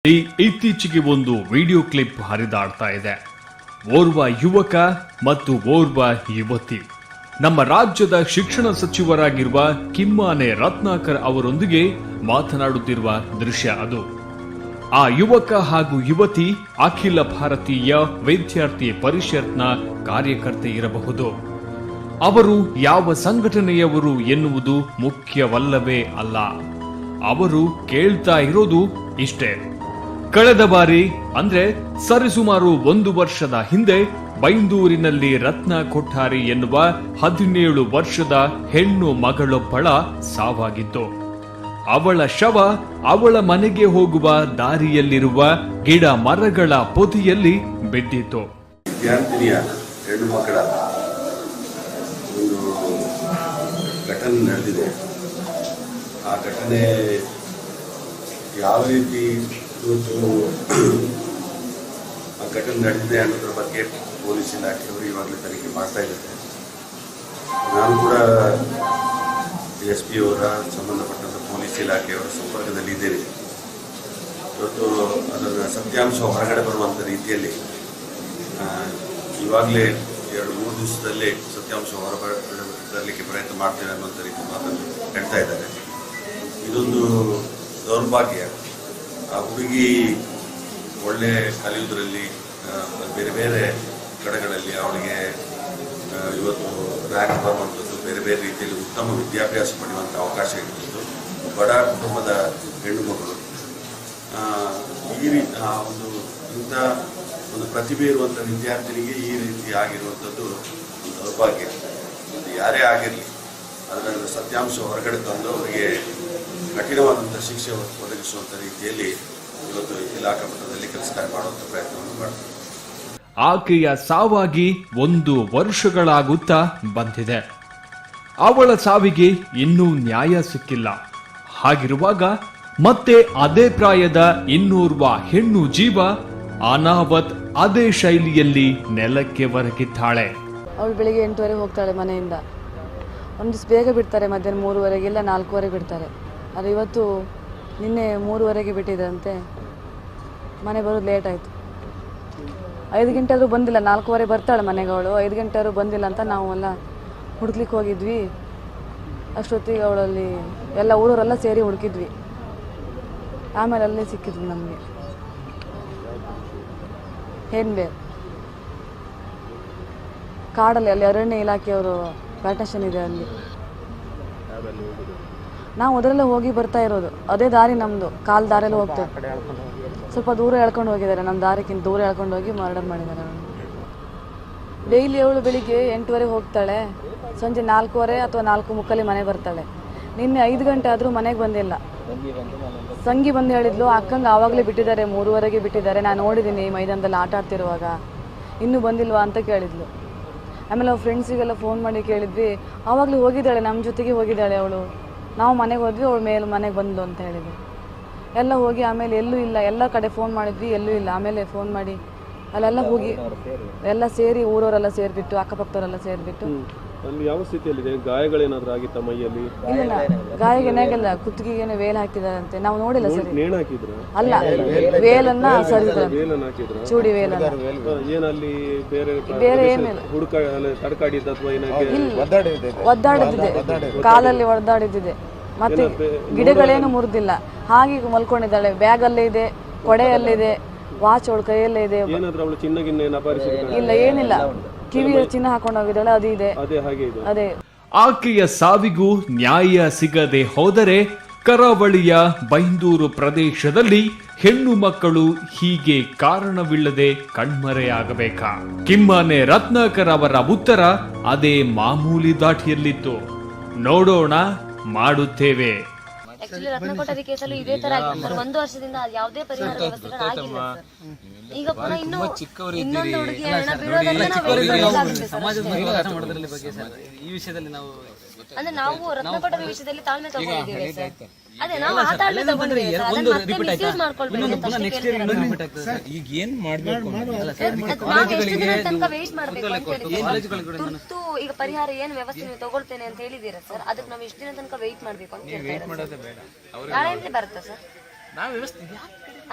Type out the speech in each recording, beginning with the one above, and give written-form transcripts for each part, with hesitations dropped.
ಇತ್ತೀಚೆಗೆ ಒಂದು video clip ಹರಿದಾಡ್ತಾ ಇದೆ. ಓರ್ವ ಯುವಕ ಮತ್ತು ಓರ್ವ ಯುವತಿ ನಮ್ಮ ರಾಜ್ಯದ ಶಿಕ್ಷಣ ಸಚಿವರಾಗಿರುವ ಕಿಮ್ಮನೆ ರತ್ನಾಕರ್ ಅವರೊಂದಿಗೆ ಮಾತನಾಡುತ್ತಿರುವ ದೃಶ್ಯ ಅದು. ಆ ಯುವಕ ಹಾಗೂ ಯುವತಿ ಅಖಿಲ ಭಾರತೀಯ ವಿದ್ಯಾರ್ಥಿ ಪರಿಷತ್ನ ಕಾರ್ಯಕರ್ತೆ ಇರಬಹುದು. ಅವರು ಯಾವ ಸಂಘಟನೆಯವರು ಎನ್ನುವುದು ಮುಖ್ಯವಲ್ಲವೇ ಅಲ್ಲ. ಅವರು ಕೇಳ್ತಾ ಇರೋದು ಇಷ್ಟೇ. ಕಳೆದ ಬಾರಿ ಅಂದ್ರೆ ಸರಿಸುಮಾರು 1 ವರ್ಷದ ಹಿಂದೆ ಬೈಂದೂರಿನಲ್ಲಿ ರತ್ನ ಕೊಠಾರಿ ಎನ್ನುವ 17 ವರ್ಷದ ಹೆಣ್ಣು ಮಗಳೊಬ್ಬಳ ಸಾವಾಗಿತ್ತು. ಅವಳ ಶವ ಅವಳ ಮನೆಗೆ ಹೋಗುವ ದಾರಿಯಲ್ಲಿರುವ ಗಿಡ ಮರಗಳ ಪೊದೆಯಲ್ಲಿ ಬಿದ್ದಿತ್ತು. ವಿದ್ಯಾರ್ಥಿನಿಯ ಹೆಣ್ಣು ಮಕ್ಕಳ ಒಂದು ಘಟನೆ ನಡೆದಿದೆ. ಆ ಘಟನೆ ಯಾವ ರೀತಿ ಆ ಘಟನೆ ನಡೆದಿದೆ ಅನ್ನೋದ್ರ ಬಗ್ಗೆ ಪೊಲೀಸ್ ಇಲಾಖೆಯವರು ಇವಾಗಲೇ ತನಿಖೆ ಮಾಡ್ತಾ ಇದ್ದಾರೆ. ನಾನು ಕೂಡ SP ಅವರ ಸಂಬಂಧಪಟ್ಟಂಥ ಪೊಲೀಸ್ ಇಲಾಖೆಯವರ ಸಂಪರ್ಕದಲ್ಲಿ ಇದ್ದೇನೆ. ಇವತ್ತು ಅದರ ಸತ್ಯಾಂಶ ಹೊರಗಡೆ ಬರುವಂಥ ರೀತಿಯಲ್ಲಿ ಇವಾಗಲೇ 2-3 ದಿವಸದಲ್ಲೇ ಸತ್ಯಾಂಶ ಹೊರಬರಲಿಕ್ಕೆ ಪ್ರಯತ್ನ ಮಾಡ್ತೇವೆ ಅನ್ನುವಂಥ ರೀತಿ ಮಾತನ್ನು ಹೇಳ್ತಾ ಇದ್ದಾರೆ. ಇದೊಂದು ದೌರ್ಭಾಗ್ಯ. ಆ ಹುಡುಗಿ ಒಳ್ಳೆ ಕಲಿಯುವುದರಲ್ಲಿ ಬೇರೆ ಬೇರೆ ಕಡೆಗಳಲ್ಲಿ ಅವಳಿಗೆ ಇವತ್ತು ರ್ಯಾಂಕ್ ಬರುವಂಥದ್ದು, ಬೇರೆ ಬೇರೆ ರೀತಿಯಲ್ಲಿ ಉತ್ತಮ ವಿದ್ಯಾಭ್ಯಾಸ ಪಡೆಯುವಂಥ ಅವಕಾಶ ಇರ್ತಿತ್ತು. ಬಡ ಕುಟುಂಬದ ಹೆಣ್ಣು ಮಕ್ಕಳು ಈ ರೀತಿ ಇಂಥ ಒಂದು ಪ್ರತಿಭೆ ಇರುವಂಥ ವಿದ್ಯಾರ್ಥಿನಿಗೆ ಈ ರೀತಿ ಆಗಿರುವಂಥದ್ದು ಒಂದು ದೌರ್ಭಾಗ್ಯ. ಯಾರೇ ಆಗಿರಲಿ ಅದರ ಸತ್ಯಾಂಶ ಹೊರಗಡೆ ತಂದು ಅವರಿಗೆ ಕಠಿಣವಾದಂಥ ಶಿಕ್ಷೆ ಒದಗಿಸುವಂಥ ರೀತಿಯಲ್ಲಿ ಇವತ್ತು ಇಲಾಖಾ ಮಟ್ಟದಲ್ಲಿ ಕೆಲಸ ಮಾಡುವಂಥ ಪ್ರಯತ್ನವನ್ನು ಮಾಡ್ತಾರೆ. ಆಕೆಯ ಸಾವಾಗಿ 1 ವರ್ಷಗಳಾಗುತ್ತಾ ಬಂದಿದೆ. ಅವಳ ಸಾವಿಗೆ ಇನ್ನೂ ನ್ಯಾಯ ಸಿಕ್ಕಿಲ್ಲ. ಹಾಗಿರುವಾಗ ಮತ್ತೆ ಅದೇ ಪ್ರಾಯದ ಇನ್ನೋರ್ವ ಹೆಣ್ಣು ಜೀವ ಅನಾವತ್ ಅದೇ ಶೈಲಿಯಲ್ಲಿ ನೆಲಕ್ಕೆ ಒರಗಿದ್ದಾಳೆ. ಅವಳು ಬೆಳಿಗ್ಗೆ 8 ಹೋಗ್ತಾಳೆ ಮನೆಯಿಂದ. ಒಂದು ದಿವಸ ಬೇಗ ಬಿಡ್ತಾರೆ, ಮಧ್ಯಾಹ್ನ 3 ಇಲ್ಲ 4 ಬಿಡ್ತಾರೆ. ಆದರೆ ಇವತ್ತು ನಿನ್ನೆ 3 ಬಿಟ್ಟಿದ್ದಂತೆ. ಮನೆ ಬರೋದು ಲೇಟ್ ಆಯಿತು. 5 ಗಂಟೆ ಆದರೂ ಬಂದಿಲ್ಲ. 4 ಬರ್ತಾಳೆ ಮನೆಗೆ ಅವಳು. 5 ಗಂಟೆ ಆದರೂ ಬಂದಿಲ್ಲ ಅಂತ ನಾವೆಲ್ಲ ಹುಡುಕ್ಲಿಕ್ಕೆ ಹೋಗಿದ್ವಿ. ಅಷ್ಟೊತ್ತಿಗೆ ಅವಳಲ್ಲಿ ಎಲ್ಲ ಊರವರೆಲ್ಲ ಸೇರಿ ಹುಡುಕಿದ್ವಿ. ಆಮೇಲೆ ಅಲ್ಲೇ ಸಿಕ್ಕಿದ್ವಿ ನಮಗೆ. ಏನ್ಬೇ ಕಾಡಲ್ಲಿ ಅಲ್ಲಿ ಅರಣ್ಯ ಇಲಾಖೆಯವರು ಪ್ಯಾಟೇಷನ್ ಇದೆ ಅಲ್ಲಿ. ನಾವು ಅದರಲ್ಲೇ ಹೋಗಿ ಬರ್ತಾ ಇರೋದು. ಅದೇ ದಾರಿ ನಮ್ಮದು. ಕಾಲು ದಾರಿಯಲ್ಲಿ ಹೋಗ್ತೇವೆ. ಸ್ವಲ್ಪ ದೂರ ಎಳ್ಕೊಂಡು ಹೋಗಿದ್ದಾರೆ. ನಮ್ಮ ದಾರಿಕ್ಕಿಂತ ದೂರ ಎಳ್ಕೊಂಡು ಹೋಗಿ ಮರ್ಡರ್ ಮಾಡಿದ್ದಾರೆ. ಡೈಲಿ ಅವಳು ಬೆಳಿಗ್ಗೆ 8 ಹೋಗ್ತಾಳೆ, ಸಂಜೆ 4 ಅಥವಾ 4:30 ಮನೆಗೆ ಬರ್ತಾಳೆ. ನಿನ್ನೆ 5 ಗಂಟೆ ಆದರೂ ಮನೆಗೆ ಬಂದಿಲ್ಲ. ಸಂಗಿ ಬಂದು ಹೇಳಿದ್ಲು, ಅಕ್ಕಂಗೆ ಆವಾಗಲೇ ಬಿಟ್ಟಿದ್ದಾರೆ, 3 ಬಿಟ್ಟಿದ್ದಾರೆ, ನಾನು ನೋಡಿದ್ದೀನಿ ಮೈದಾನದಲ್ಲಿ ಆಟ ಆಡ್ತಿರುವಾಗ, ಇನ್ನೂ ಬಂದಿಲ್ವಾ ಅಂತ ಕೇಳಿದ್ಲು. ಆಮೇಲೆ ಅವ್ರ ಫ್ರೆಂಡ್ಸಿಗೆಲ್ಲ ಫೋನ್ ಮಾಡಿ ಕೇಳಿದ್ವಿ. ಆವಾಗಲೇ ಹೋಗಿದ್ದಾಳೆ, ನಮ್ಮ ಜೊತೆಗೆ ಹೋಗಿದ್ದಾಳೆ ಅವಳು. ನಾವು ಮನೆಗೆ ಹೋದ್ವಿ, ಅವಳು ಮೇಲೆ ಮನೆಗೆ ಬಂದ್ಲು ಅಂತ ಹೇಳಿದ್ವಿ. ಎಲ್ಲ ಹೋಗಿ ಆಮೇಲೆ ಎಲ್ಲೂ ಇಲ್ಲ. ಎಲ್ಲ ಕಡೆ ಫೋನ್ ಮಾಡಿದ್ವಿ, ಎಲ್ಲೂ ಇಲ್ಲ. ಆಮೇಲೆ ಫೋನ್ ಮಾಡಿ ಅಲ್ಲೆಲ್ಲ ಹೋಗಿ ಎಲ್ಲ ಸೇರಿ ಊರವರೆಲ್ಲ ಸೇರಿಬಿಟ್ಟು, ಅಕ್ಕಪಕ್ಕದವರೆಲ್ಲ ಸೇರಿಬಿಟ್ಟು. ಅಲ್ಲಿ ಯಾವ ಸ್ಥಿತಿಯಲ್ಲಿದೆ? ಗಾಯಗಳೇನಾದ್ರೂ ಆಗಿತ್ತ ಮೈಯಲ್ಲಿ? ಇಲ್ಲ, ಗಾಯಗೇನಾಗಿಲ್ಲ. ಕುತ್ತಿಗೆಗೇನೆ ವೇಲ್ ಹಾಕಿದಾರಂತೆ. ನಾವು ನೋಡಿಲ್ಲ ಸರಿ. ನೇಣು ಹಾಕಿದ್ರ? ಅಲ್ಲ, ವೇಲನ್ನ ಸರಿದ್ದಾರೆ, ಚೂಡಿ ವೇಲನ್ನ. ಏನಲ್ಲಿ ಬೇರೆ ಏನಿಲ್ಲ. ಹುಡುಕ ತಡ್ಕಾಡಿದ್ದ ಅಥವಾ ಒದ್ದಾಡಿದ್ದಿದೆ, ಕಾಲಲ್ಲಿ ಒದ್ದಾಡಿದ್ದಿದೆ. ಮತ್ತೆ ಗಿಡಗಳೇನು ಮುರಿದಿಲ್ಲ. ಹಾಗೆ ಮಲ್ಕೊಂಡಿದ್ದಾಳೆ. ಬ್ಯಾಗ್ ಅಲ್ಲೇ ಇದೆ, ಕೊಡೆಯಲ್ಲಿದೆ, ವಾಚ್ ಅವಳ ಕೈಯಲ್ಲೇ ಇದೆ. ಇಲ್ಲ, ಏನಿಲ್ಲ. ಕಿವಿಯ ಚಿನ್ನ ಹಾಕೊಂಡು ಹೋಗಿದ್ದಾಳೆ, ಅದು ಇದೆ. ಅದೇ ಆಕೆಯ ಸಾವಿಗೂ ನ್ಯಾಯ ಸಿಗದೆ ಹೋದರೆ ಕರಾವಳಿಯ ಬೈಂದೂರು ಪ್ರದೇಶದಲ್ಲಿ ಹೆಣ್ಣು ಮಕ್ಕಳು ಹೀಗೆ ಕಾರಣವಿಲ್ಲದೆ ಕಣ್ಮರೆಯಾಗಬೇಕಾ? ಕಿಮ್ಮನೆ ರತ್ನಾಕರ್ ಅವರ ಉತ್ತರ ಅದೇ ಮಾಮೂಲಿ ದಾಟಿಯಲ್ಲಿತ್ತು. ನೋಡೋಣ, ಮಾಡುತ್ತೇವೆ. ಆಕ್ಚುಲಿ ರತ್ನಕೋಟರಿ ಕೇಸಲ್ಲಿ ಇದೇ ತರ ಆಗಿತ್ತು ಸರ್. 1 ವರ್ಷದಿಂದ ಯಾವುದೇ ಪರಿಹಾರ ವ್ಯವಸ್ಥೆಗಳು ಆಗಿಲ್ಲ ಸರ್. ಈಗ ಪುನಃ ಇನ್ನೊಂದು ಹುಡುಗಿ ಈ ವಿಷಯದಲ್ಲಿ ನಾವು ಅಂದ್ರೆ ನಾವು ರತ್ನಕೋಟರಿ ವಿಷಯದಲ್ಲಿ ತಾಳ್ಮೆ ತಗೊಂಡಿದ್ದೀವಿ ಸರ್. ಅದೇ ನಾವು ಆ ತಾಳ್ಮೆ ತಗೊಂಡಿದ್ದೀವಿ ಸರ್. ಅದನ್ನ ಮತ್ತೆ ಮಿಸ್ಯೂಸ್ ಮಾಡ್ಕೊಳ್ಬೇಡಿ ಅಂತ ಅಷ್ಟೇ ಕೇಳ್ತಾರೆ. ಈಗ ಏನ್ ಮಾಡ್ಬೇಕು? ನಾವು ಎಷ್ಟು ದಿನ ತನಕ ವೇಟ್ ಮಾಡ್ಬೇಕು ಅಂತ ತುರ್ತು ಈಗ ಪರಿಹಾರ ಏನು ವ್ಯವಸ್ಥೆ ನೀವು ತಗೊಳ್ತೇನೆ ಅಂತ ಹೇಳಿದೀರಾ ಸರ್. ಅದಕ್ಕೆ ನಾವು ಎಷ್ಟು ದಿನ ತನಕ ವೇಟ್ ಮಾಡ್ಬೇಕು ಅಂತ ಹೇಳ್ತಾರೆ. ನಾಳೆಯಿಂದಲೇ ಬರುತ್ತಾ ಸರ್?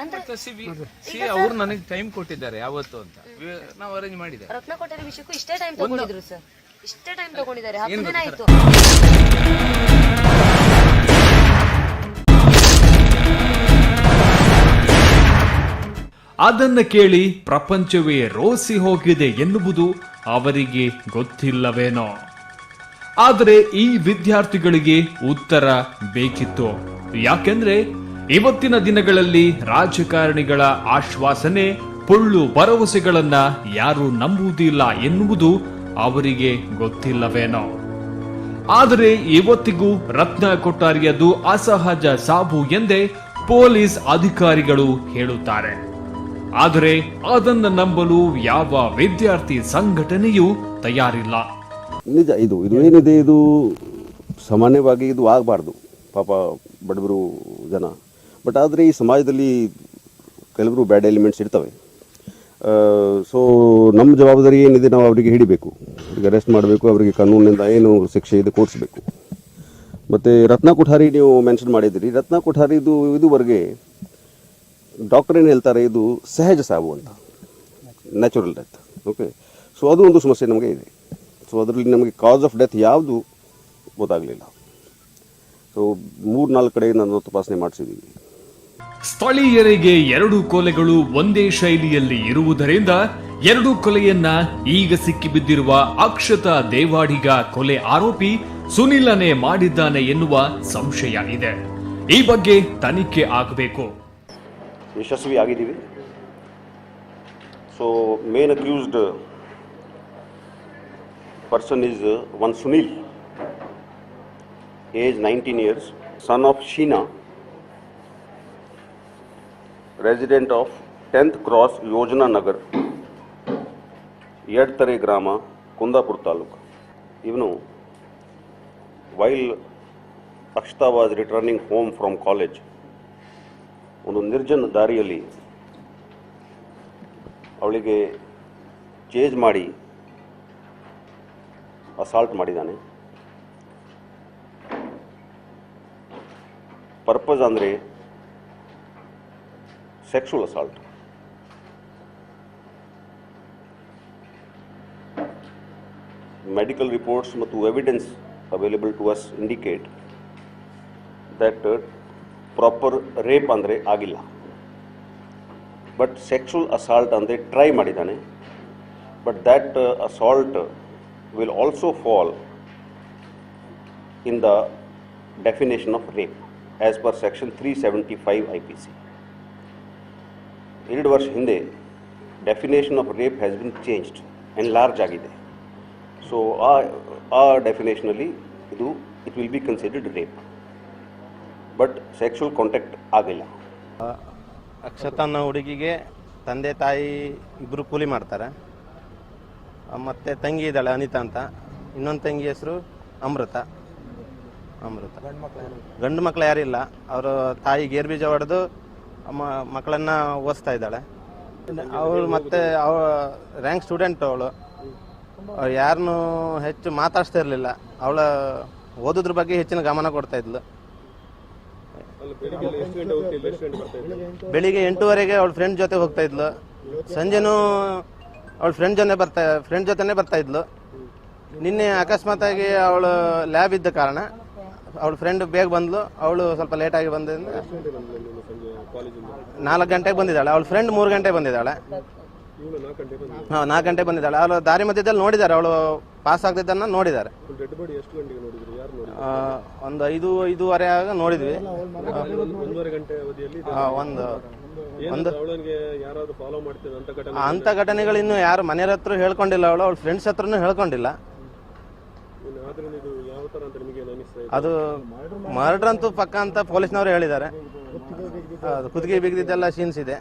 ಅಂದ್ರೆ ಅವ್ರು ನನಗೆ ಟೈಮ್ ಕೊಟ್ಟಿದ್ದಾರೆ ಯಾವತ್ತು ಅಂತ ನಾವು ಅರೇಂಜ್ ಮಾಡಿದ್ದಾರೆ. ರತ್ನ ಕೊಠಡಿ ವಿಷಯಕ್ಕೂ ಇಷ್ಟೇ ಟೈಮ್ ತಗೊಂಡಿದ್ರು ಸರ್, ಇಷ್ಟೇ ಟೈಮ್ ತಗೊಂಡಿದ್ದಾರೆ. 10 ದಿನ ಆಯ್ತು. ಅದನ್ನ ಕೇಳಿ ಪ್ರಪಂಚವೇ ರೋಸಿ ಹೋಗಿದೆ ಎನ್ನುವುದು ಅವರಿಗೆ ಗೊತ್ತಿಲ್ಲವೇನೋ. ಆದರೆ ಈ ವಿದ್ಯಾರ್ಥಿಗಳಿಗೆ ಉತ್ತರ ಬೇಕಿತ್ತು. ಯಾಕೆಂದ್ರೆ ಇವತ್ತಿನ ದಿನಗಳಲ್ಲಿ ರಾಜಕಾರಣಿಗಳ ಆಶ್ವಾಸನೆ, ಪೊಳ್ಳು ಭರವಸೆಗಳನ್ನ ಯಾರು ನಂಬುವುದಿಲ್ಲ ಎನ್ನುವುದು ಅವರಿಗೆ ಗೊತ್ತಿಲ್ಲವೇನೋ. ಆದರೆ ಇವತ್ತಿಗೂ ರತ್ನ ಕೊಠಾರಿಯದು ಅಸಹಜ ಸಾವು ಎಂದೇ ಪೊಲೀಸ್ ಅಧಿಕಾರಿಗಳು ಹೇಳುತ್ತಾರೆ. ಆದರೆ ಅದನ್ನ ನಂಬಲು ಯಾವ ವಿದ್ಯಾರ್ಥಿ ಸಂಘಟನೆಯೂ ತಯಾರಿಲ್ಲ. ನಿಜ, ಇದು ಏನಿದೆ ಇದು ಸಾಮಾನ್ಯವಾಗಿ ಇದು ಆಗಬಾರ್ದು, ಪಾಪ ಬಡವರು ಜನ. ಬಟ್ ಆದರೆ ಈ ಸಮಾಜದಲ್ಲಿ ಕೆಲವರು ಬ್ಯಾಡ್ ಎಲಿಮೆಂಟ್ಸ್ ಇರ್ತವೆ. ಸೊ ನಮ್ಮ ಜವಾಬ್ದಾರಿ ಏನಿದೆ, ನಾವು ಅವರಿಗೆ ಹಿಡಿಬೇಕು, ಈಗ ಅರೆಸ್ಟ್ ಮಾಡಬೇಕು, ಅವರಿಗೆ ಕಾನೂನಿನಿಂದ ಏನು ಶಿಕ್ಷೆ ಇದೆ ಕೊಡಿಸ್ಬೇಕು. ಮತ್ತು ರತ್ನ ಕೊಠಾರಿ ನೀವು ಮೆನ್ಷನ್ ಮಾಡಿದ್ದೀರಿ. ರತ್ನ ಕೊಠಾರಿ ಇದುವರೆಗೆ ಡಾಕ್ಟರ್ ಏನು ಹೇಳ್ತಾರೆ, ಇದು ಸಹಜ ಸಾವು ಅಂತ, ನ್ಯಾಚುರಲ್ ಡೆತ್. ಓಕೆ, ಸೊ ಅದು ಒಂದು ಸಮಸ್ಯೆ ನಮಗೆ ಇದೆ. ಸೊ ಅದರಲ್ಲಿ ನಮಗೆ ಕಾಸ್ ಆಫ್ ಡೆತ್ ಯಾವುದು ಗೊತ್ತಾಗಲಿಲ್ಲ. ಸೊ 3-4 ಕಡೆ ನಾನು ತಪಾಸಣೆ ಮಾಡಿಸಿದ್ದೀವಿ. ಸ್ಥಳೀಯರಿಗೆ 2 ಕೊಲೆಗಳು ಒಂದೇ ಶೈಲಿಯಲ್ಲಿ ಇರುವುದರಿಂದ 2 ಕೊಲೆಯನ್ನ ಈಗ ಸಿಕ್ಕಿಬಿದ್ದಿರುವ ಅಕ್ಷತಾ ದೇವಾಡಿಗ ಕೊಲೆ ಆರೋಪಿ ಸುನಿಲನೇ ಮಾಡಿದ್ದಾನೆ ಎನ್ನುವ ಸಂಶಯ ಇದೆ. ಈ ಬಗ್ಗೆ ತನಿಖೆ ಆಗಬೇಕು. ಯಶಸ್ವಿ ಆಗಿದ್ದೀವಿ. So main accused person is one Sunil, age 19 years, son of Sheena, resident of 10th Cross Yojana Nagar, Yadtare Grama, Kundapur Taluk. Even while Akshita was returning home from college, ಒಂದು ನಿರ್ಜನ ದಾರಿಯಲ್ಲಿ ಅವಳಿಗೆ ಚೇಜ್ ಮಾಡಿ ಅಸಾಲ್ಟ್ ಮಾಡಿದ್ದಾನೆ. ಪರ್ಪಸ್ ಅಂದರೆ sexual assault. Medical reports ಮತ್ತು evidence available to us indicate that proper rape ಅಂದರೆ ಆಗಿಲ್ಲ, ಬಟ್ ಸೆಕ್ಸುವಲ್ ಅಸಾಲ್ಟ್ ಅಂದರೆ ಟ್ರೈ ಮಾಡಿದ್ದಾನೆ. But that assault will also fall in the definition of rape as per section 375 IPC. 2 ವರ್ಷ ಹಿಂದೆ definition of rape has been changed, enlarge ಆಗಿದೆ. So ಆ ಡೆಫಿನೇಷನಲ್ಲಿ it will be considered rape, but sexual contact ಆಗಿಲ್ಲ. ಅಕ್ಷತಾ ಅನ್ನೋ ಹುಡುಗಿಗೆ ತಂದೆ ತಾಯಿ ಇಬ್ಬರು ಕೂಲಿ ಮಾಡ್ತಾರೆ. ಮತ್ತು ತಂಗಿ ಇದ್ದಾಳೆ ಅನಿತಾ ಅಂತ, ಇನ್ನೊಂದು ತಂಗಿ ಹೆಸರು ಅಮೃತ. ಗಂಡು ಮಕ್ಕಳು ಯಾರಿಲ್ಲ. ಅವರು ತಾಯಿ ಗೇರ್ ಬೀಜ ಹೊಡೆದು ಮಕ್ಕಳನ್ನು ಓದಿಸ್ತಾ ಇದ್ದಾಳೆ. ಅವಳು ಮತ್ತೆ ರ್ಯಾಂಕ್ ಸ್ಟೂಡೆಂಟ್. ಅವಳು ಯಾರನ್ನೂ ಹೆಚ್ಚು ಮಾತಾಡ್ಸ್ತಾ ಇರಲಿಲ್ಲ. ಅವಳ ಓದೋದ್ರ ಬಗ್ಗೆ ಹೆಚ್ಚಿನ ಗಮನ ಕೊಡ್ತಾ ಇದ್ಲು. ಬೆಳಿಗ್ಗೆ 8:30 ಅವಳ ಫ್ರೆಂಡ್ ಜೊತೆ ಹೋಗ್ತಾ ಇದ್ಲು. ಸಂಜೆನೂ ಅವಳ ಫ್ರೆಂಡ್ ಜೊತೆನೇ ಬರ್ತಾ ಇದ್ಲು. ನಿನ್ನೆ ಅಕಸ್ಮಾತಾಗಿ ಅವಳು ಲ್ಯಾಬ್ ಇದ್ದ ಕಾರಣ ಅವಳ ಫ್ರೆಂಡ್ ಬೇಗ ಬಂದ್ಲು. ಅವಳು ಸ್ವಲ್ಪ ಲೇಟಾಗಿ ಬಂದಿಂದ 4 ಗಂಟೆಗೆ ಬಂದಿದ್ದಾಳೆ. ಅವಳ ಫ್ರೆಂಡ್ 3 ಗಂಟೆಗೆ ಬಂದಿದ್ದಾಳೆ. 4 ಗಂಟೆಗೆ ಬಂದಿದ್ದಾಳೆ. ಅವಳು ದಾರಿ ಮಧ್ಯದಲ್ಲಿ ನೋಡಿದ್ದಾರೆ, ಅವಳು ಪಾಸ್ ಆಗ್ತಿದ್ದನ್ನ ನೋಡಿದ್ದಾರೆ. ಒಂದು 5:30 ಆಗ ನೋಡಿದ್ವಿ. ಅಂತ ಘಟನೆಗಳು ಇನ್ನು ಯಾರು ಮನೆಯವ್ರ ಹತ್ರ ಹೇಳ್ಕೊಂಡಿಲ್ಲ. ಅವಳ ಫ್ರೆಂಡ್ಸ್ ಹತ್ರನೂ ಹೇಳ್ಕೊಂಡಿಲ್ಲ. ಅದು ಮರ್ಡರ್ ಅಂತೂ ಪಕ್ಕ ಅಂತ ಪೊಲೀಸ್ನವರು ಹೇಳಿದ್ದಾರೆ. ಕುತ್ತಿಗೆ ಬಿಗಿದಿದ್ದೆಲ್ಲ ಸೀನ್ಸ್ ಇದೆ.